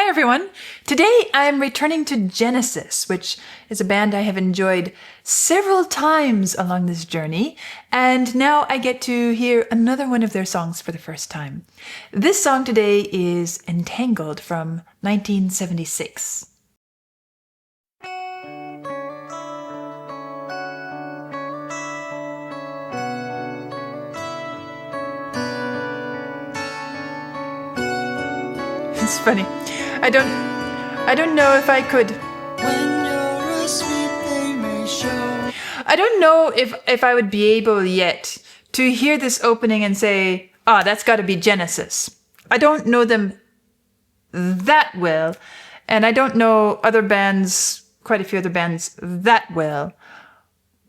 Hi everyone! Today I'm returning to Genesis, which is a band I have enjoyed several times along this journey, and now I get to hear another one of their songs for the first time. This song today is Entangled from 1976. It's funny. I don't know if I could. When you're asleep, they may show. I don't know if I would be able yet to hear this opening and say, that's got to be Genesis. I don't know them that well, and I don't know other bands, quite a few other bands that well.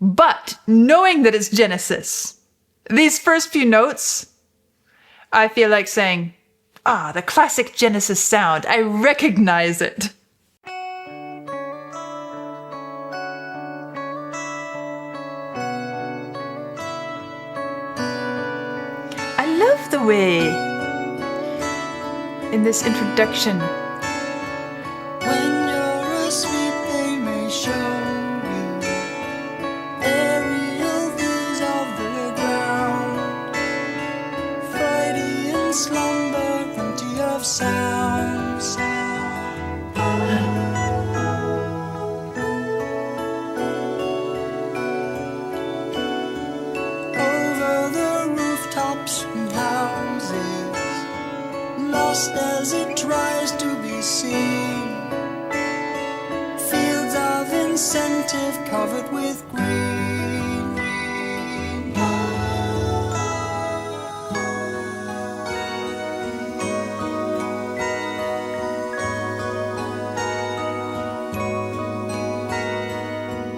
But knowing that it's Genesis, these first few notes, I feel like saying, the classic Genesis sound. I recognize it. I love the way in this introduction. When you're asleep, they may show you aerial views of the ground. Friday in slumber, empty of sounds. Over the rooftops and houses, lost as it tries to be seen. Fields of incentive covered with green.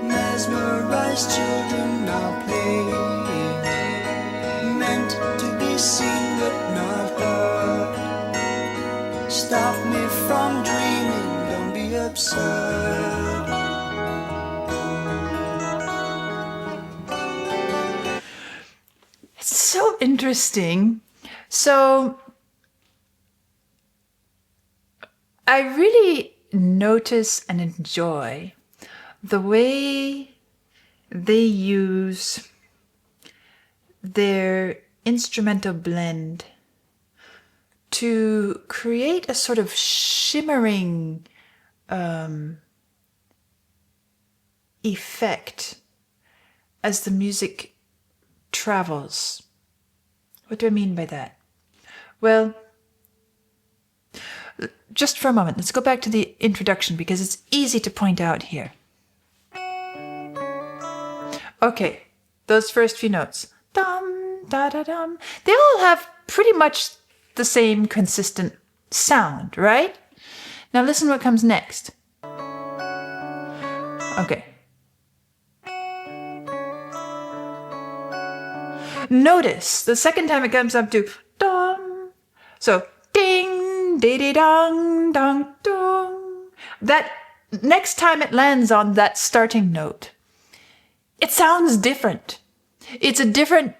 Mesmerized children now playing, meant to be seen but not heard. Stop me from dreaming, don't be absurd. It's so interesting. So I really notice and enjoy the way they use their instrumental blend to create a sort of shimmering effect as the music travels. What do I mean by that? Well, just for a moment, let's go back to the introduction because it's easy to point out here. Okay, those first few notes. Dum, da, da, dum. They all have pretty much the same consistent sound, right? Now listen what comes next. Okay. Notice the second time it comes up to dum. So ding, dee dong, dong, dong. That next time it lands on that starting note, it sounds different. It's a different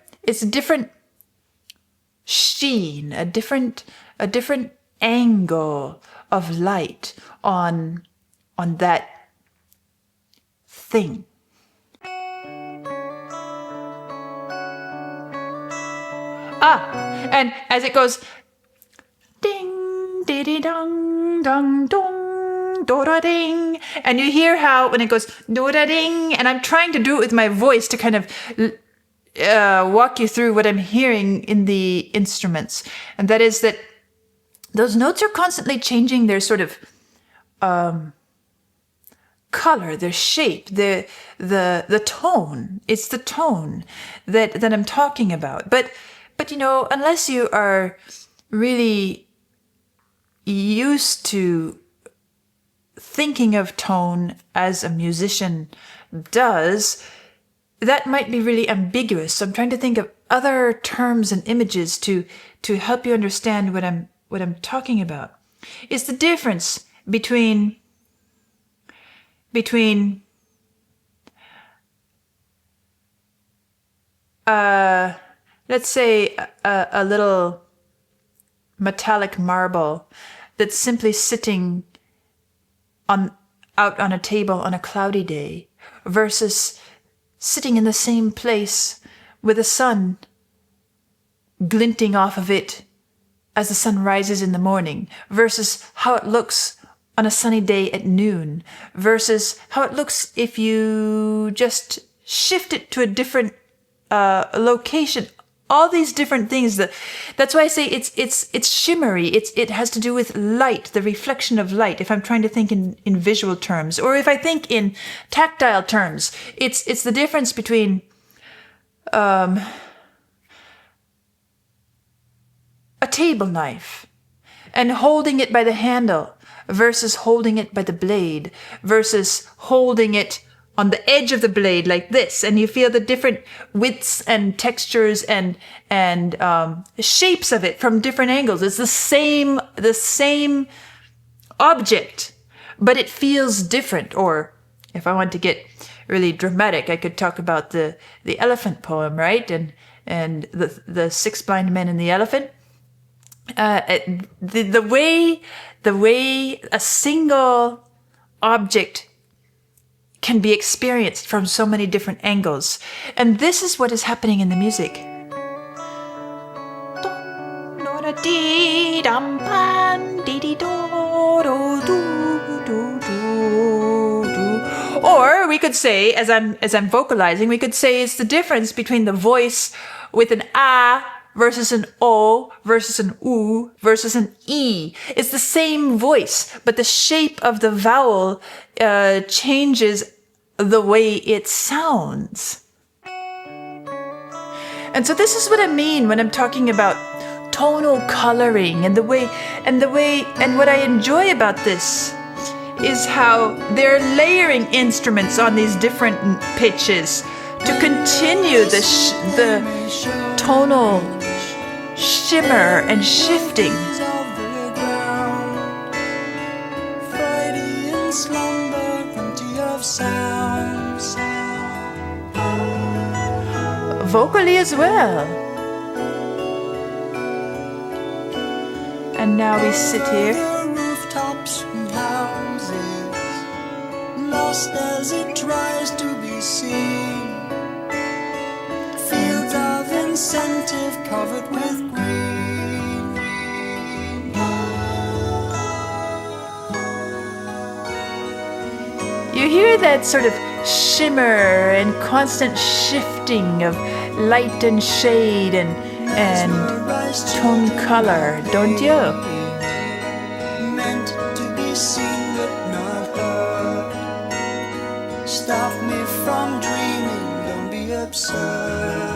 sheen, a different angle of light on that thing. And as it goes ding, dee dong, dong, dong, do da ding, and you hear how when it goes do da ding, and I'm trying to do it with my voice to kind of walk you through what I'm hearing in the instruments, and that is that those notes are constantly changing their sort of color, their shape, the tone. It's the tone that I'm talking about. But you know, unless you are really used to thinking of tone as a musician does, that might be really ambiguous. So I'm trying to think of other terms and images to help you understand what I'm talking about. It's the difference between let's say a little metallic marble that's simply sitting out on a table on a cloudy day versus sitting in the same place with the sun glinting off of it as the sun rises in the morning, versus how it looks on a sunny day at noon, versus how it looks if you just shift it to a different location. All these different things. That's why I say it's shimmery. It has to do with light, the reflection of light. If I'm trying to think in visual terms, or if I think in tactile terms, it's the difference between a table knife and holding it by the handle versus holding it by the blade versus holding it on the edge of the blade like this, and you feel the different widths and textures and shapes of it from different angles. It's the same object, but it feels different. Or if I want to get really dramatic, I could talk about the elephant poem, right? And the six blind men and the elephant. The way a single object can be experienced from so many different angles. And this is what is happening in the music. Or we could say, as I'm vocalizing, we could say it's the difference between the voice with an a versus an o versus an u versus an e. It's the same voice, but the shape of the vowel changes the way it sounds. And so this is what I mean when I'm talking about tonal coloring and what I enjoy about this is how they're layering instruments on these different pitches to continue the tonal shimmer and shifting. Vocally as well. And now we sit here. Rooftops and houses, lost as it tries to be seen. Fields of incentive covered with green. You hear that sort of shimmer and constant shifting of light and shade and tone color, don't you? Meant to be seen but not heard. Stop me from dreaming, don't be absurd.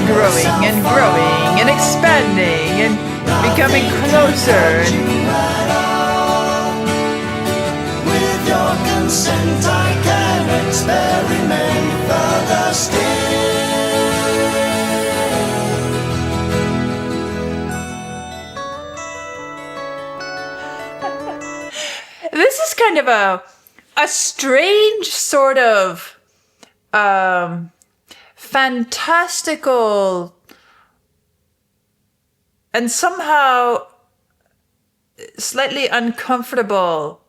Growing and growing and expanding and becoming closer. With your consent, I can experiment further still. This is kind of a strange sort of fantastical and somehow slightly uncomfortable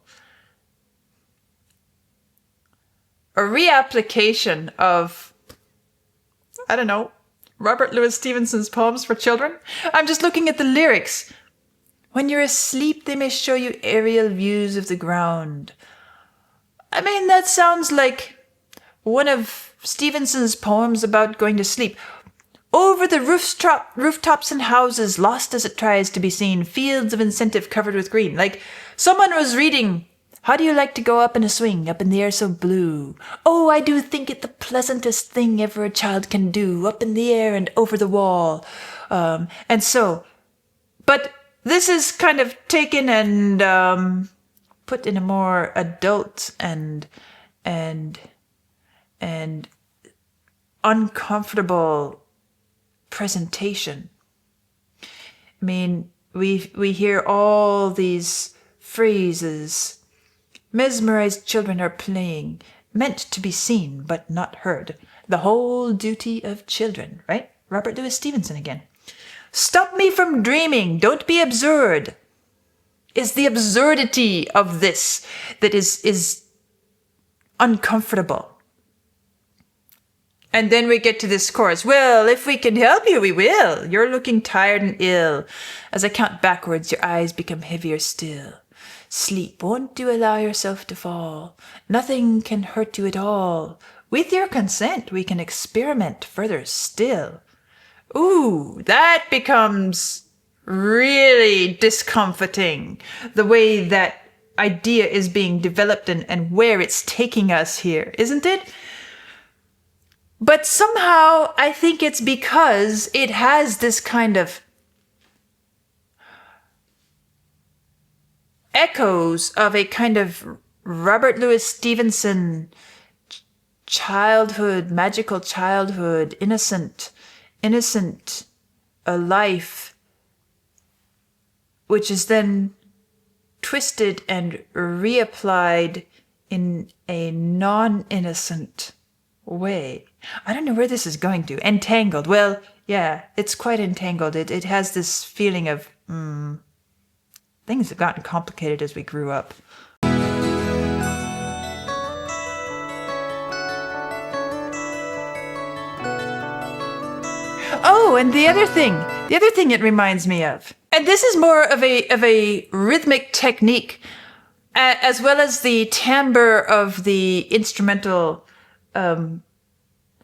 a reapplication of, I don't know, Robert Louis Stevenson's poems for children. I'm just looking at the lyrics. When you're asleep, they may show you aerial views of the ground. I mean, that sounds like one of Stevenson's poems about going to sleep. Over the rooftops and houses, lost as it tries to be seen, fields of incentive covered with green. Like someone was reading How do you like to go up in a swing, up in the air so blue? Oh, I do think it the pleasantest thing ever a child can do, up in the air and over the wall. And so, but this is kind of taken and put in a more adult and uncomfortable presentation. I mean, we hear all these phrases. Mesmerized children are playing, meant to be seen but not heard. The whole duty of children, right? Robert Louis Stevenson again. Stop me from dreaming, don't be absurd. Is the absurdity of this that is uncomfortable. And then we get to this chorus. Well, if we can help you, we will. You're looking tired and ill. As I count backwards, your eyes become heavier still. Sleep, won't you allow yourself to fall? Nothing can hurt you at all. With your consent, we can experiment further still. Ooh, that becomes really discomforting. The way that idea is being developed and where it's taking us here, isn't it? But somehow I think it's because it has this kind of echoes of a kind of Robert Louis Stevenson childhood, magical childhood, innocent a life, which is then twisted and reapplied in a non-innocent way. I don't know where this is going to. Entangled. Well, yeah, it's quite entangled. It has this feeling of things have gotten complicated as we grew up. Oh, and the other thing it reminds me of, and this is more of a rhythmic technique, as well as the timbre of the instrumental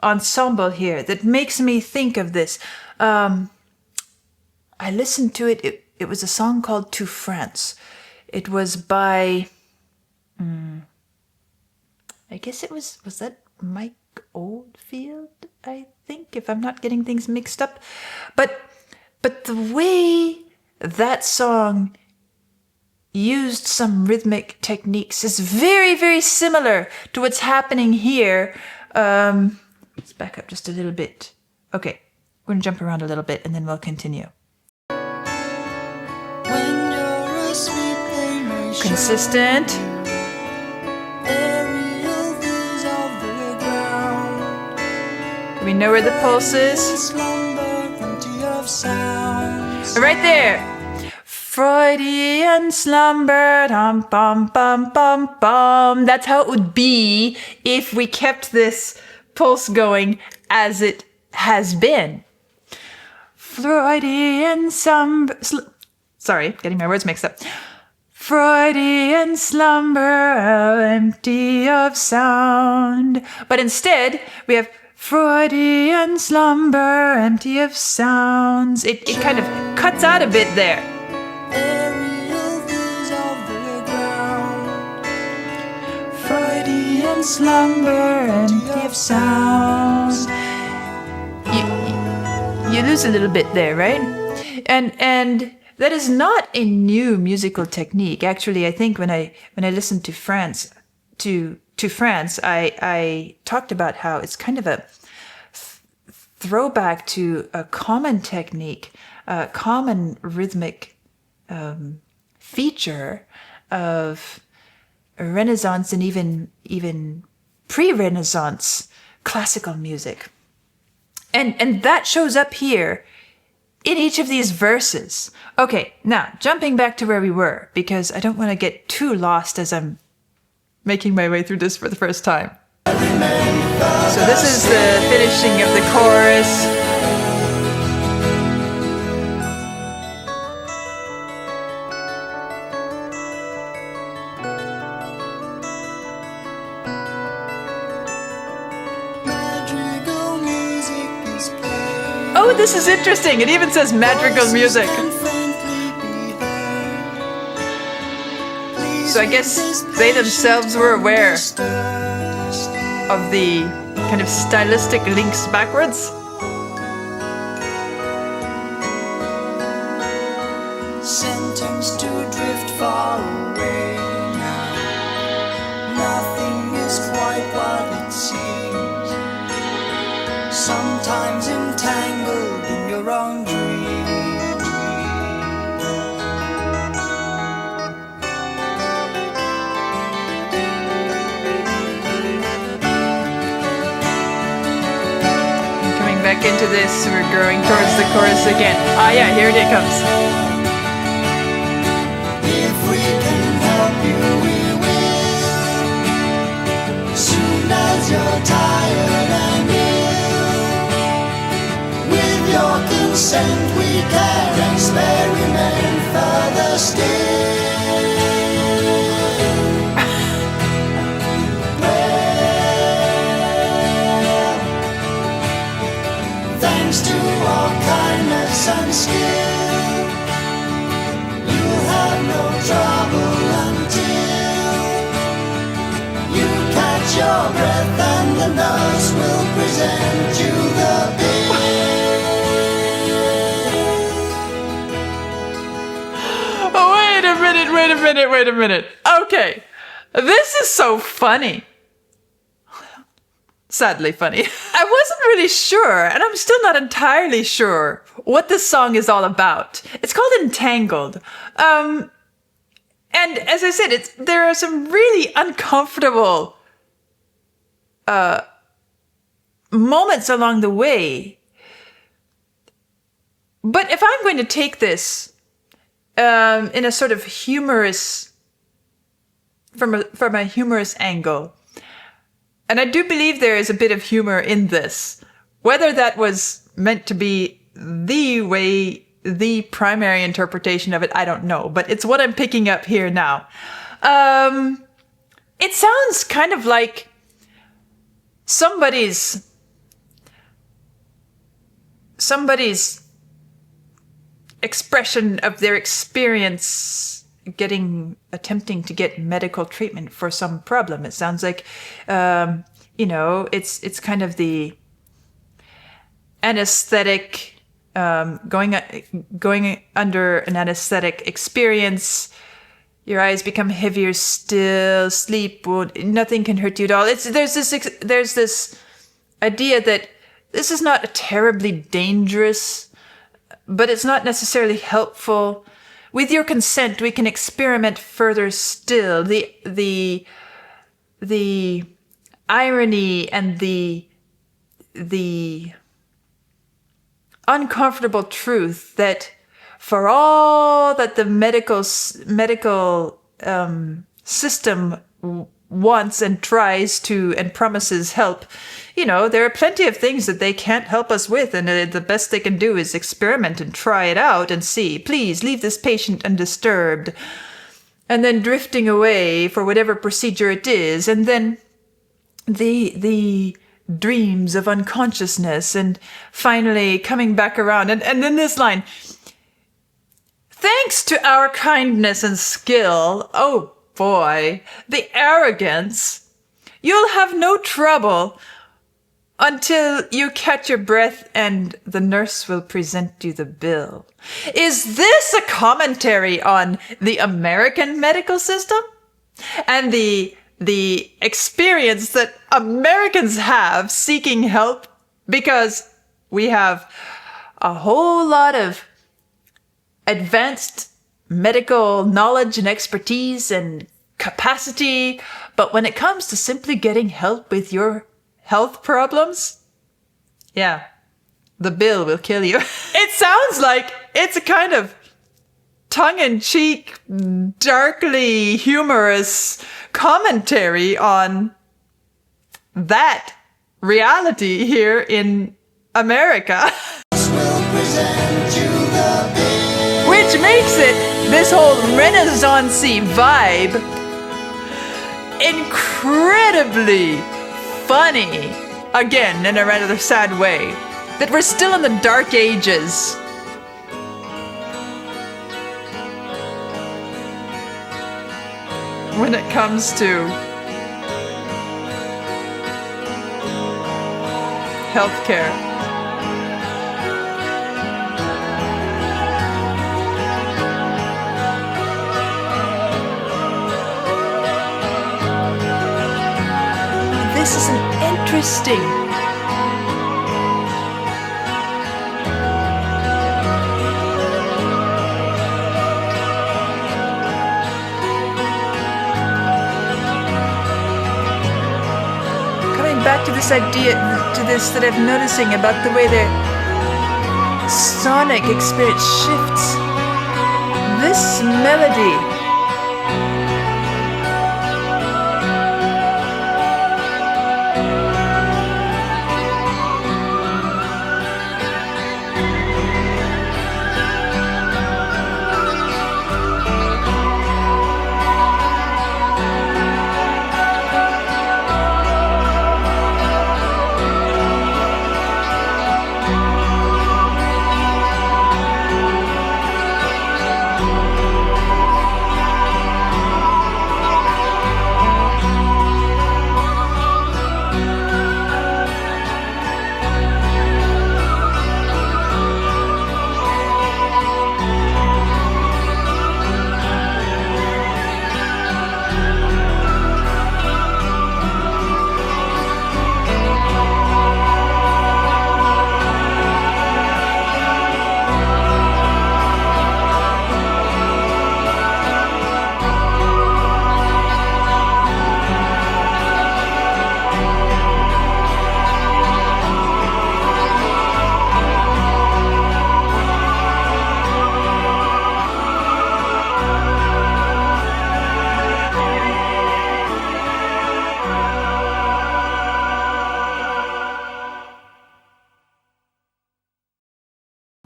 ensemble here that makes me think of this. I listened to it. It was a song called To France. It was by, I guess it was that Mike Oldfield, I think, if I'm not getting things mixed up. But the way that song used some rhythmic techniques is very, very similar to what's happening here. Let's back up just a little bit. Okay, we're going to jump around a little bit and then we'll continue. Consistent. We know where the pulse is. Right there. Freudian slumber, dum bum bum bum bum. That's how it would be if we kept this pulse going as it has been. Freudian sorry, getting my words mixed up. Freudian slumber, empty of sound. But instead, we have Freudian slumber, empty of sounds. It kind of cuts out a bit there. Freudian slumber, empty of sounds. You lose a little bit there, right? And that is not a new musical technique. Actually, I think when I listened to France, I talked about how it's kind of a throwback to a common technique, a common rhythmic feature of Renaissance and even pre-Renaissance classical music. And that shows up here in each of these verses. Okay, now jumping back to where we were, because I don't want to get too lost as I'm making my way through this for the first time. So this is the finishing of the chorus. Oh, this is interesting. It even says madrigal music. So I guess they themselves were aware of the kind of stylistic links backwards. Sentenced to drift far away now. Nothing is quite what it seems. Sometimes entangled in your own dreams. Coming back into this, we're growing towards the chorus again. Ah yeah, here it comes. If we can help you, we will. Soon as you're tired and ill, with your consent we can experiment further still. Well, thanks to our kindness and skill, you'll have no trouble until you catch your breath and the nurse will present you the bill. Oh, wait a minute. Okay, this is so funny. Sadly funny. I wasn't really sure, and I'm still not entirely sure what this song is all about. It's called Entangled. And as I said, there are some really uncomfortable moments along the way. But if I'm going to take this in a sort of humorous, from a humorous angle, and I do believe there is a bit of humor in this, whether that was meant to be the primary interpretation of it, I don't know, but it's what I'm picking up here now. It sounds kind of like somebody's expression of their experience attempting to get medical treatment for some problem. It sounds like, it's kind of the anesthetic, going under an anesthetic experience. Your eyes become heavier still, nothing can hurt you at all. There's this idea that this is not terribly dangerous, but it's not necessarily helpful. With your consent, we can experiment further still. The irony and the uncomfortable truth that for all that the medical system wants and tries to and promises help, there are plenty of things that they can't help us with, and the best they can do is experiment and try it out and see. Please leave this patient undisturbed, and then drifting away for whatever procedure it is, and then the dreams of unconsciousness, and finally coming back around, and then this line: thanks to our kindness and skill, oh boy, the arrogance, you'll have no trouble until you catch your breath and the nurse will present you the bill. Is this a commentary on the American medical system and the experience that Americans have seeking help? Because we have a whole lot of advanced medical knowledge and expertise and capacity, but when it comes to simply getting help with your health problems, yeah, the bill will kill you. It sounds like it's a kind of tongue-in-cheek, darkly humorous commentary on that reality here in America. Which makes it, this whole Renaissance-y vibe, incredibly funny, again, in a rather sad way, that we're still in the dark ages. when it comes to healthcare. This is an interesting back to this idea, to this that I'm noticing about the way the sonic experience shifts. This melody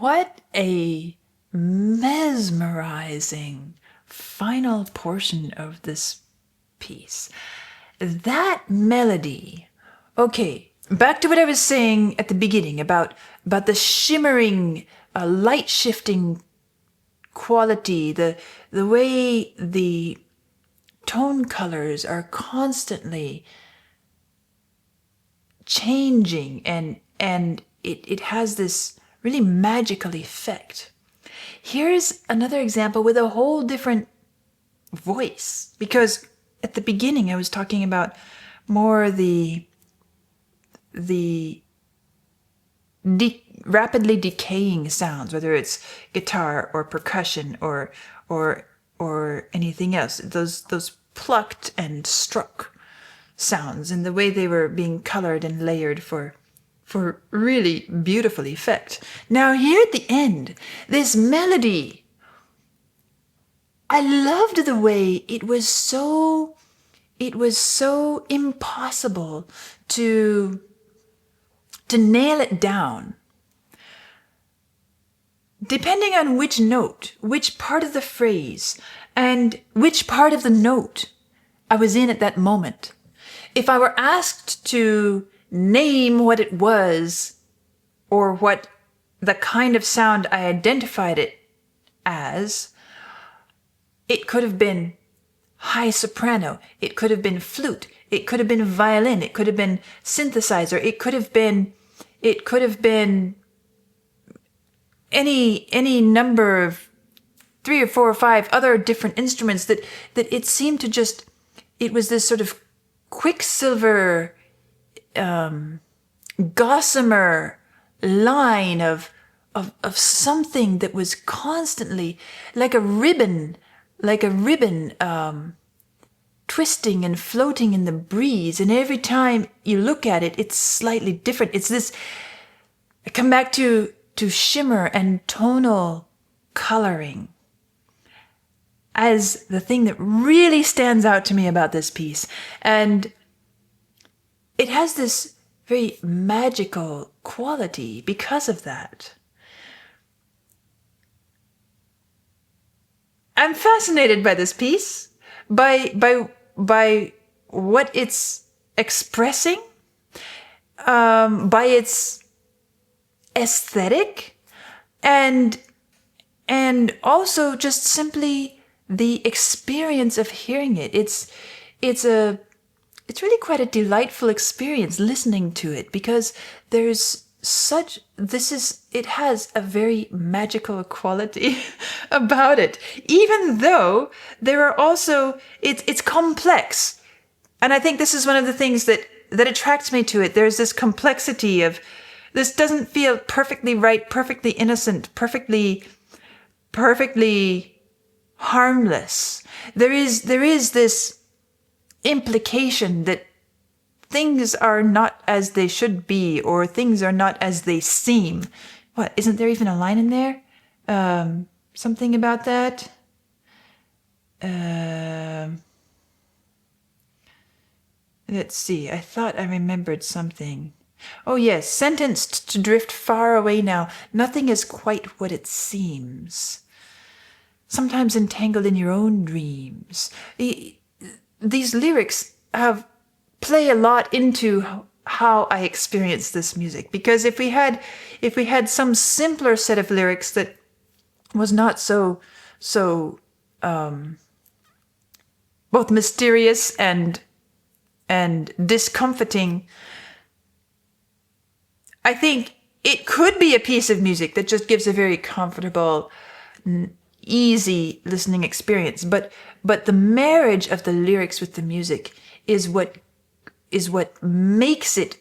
What a mesmerizing final portion of this piece. That melody. Okay, back to what I was saying at the beginning about the shimmering, light shifting quality, the way the tone colors are constantly changing, and it has this really magical effect. Here's another example with a whole different voice, because at the beginning I was talking about more the rapidly decaying sounds, whether it's guitar or percussion or anything else, those plucked and struck sounds, and the way they were being colored and layered for really beautiful effect. Now here at the end, this melody, I loved the way it was so impossible to nail it down. Depending on which note, which part of the phrase, and which part of the note I was in at that moment. If I were asked to name what it was, or what the kind of sound I identified it as, it could have been high soprano, it could have been flute, it could have been violin, it could have been synthesizer, it could have been any number of 3 or 4 or 5 other different instruments that it seemed to just, it was this sort of quicksilver, gossamer line of something that was constantly like a ribbon, twisting and floating in the breeze. And every time you look at it, it's slightly different. It's this, I come back to shimmer and tonal coloring as the thing that really stands out to me about this piece. And it has this very magical quality because of that. I'm fascinated by this piece, by what it's expressing, by its aesthetic, and also just simply the experience of hearing it. It's really quite a delightful experience listening to it, because it has a very magical quality about it, even though there are also, it's complex. And I think this is one of the things that attracts me to it. There's this complexity of, this doesn't feel perfectly right, perfectly innocent, perfectly harmless. There is this implication that things are not as they should be, or things are not as they seem. What, isn't there even a line in there? Something about that? Let's see, I thought I remembered something. Oh yes, sentenced to drift far away now. Nothing is quite what it seems. Sometimes entangled in your own dreams. These lyrics play a lot into how I experience this music. Because if we had some simpler set of lyrics that was not so both mysterious and discomforting, I think it could be a piece of music that just gives a very comfortable, easy listening experience. But the marriage of the lyrics with the music is what makes it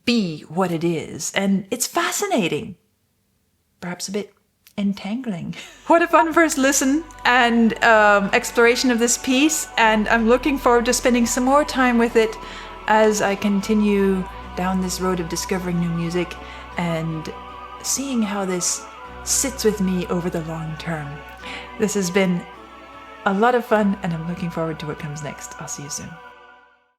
be what it is. And it's fascinating. Perhaps a bit entangling. What a fun first listen and exploration of this piece. And I'm looking forward to spending some more time with it as I continue down this road of discovering new music and seeing how this sits with me over the long term. This has been a lot of fun, and I'm looking forward to what comes next. I'll see you soon.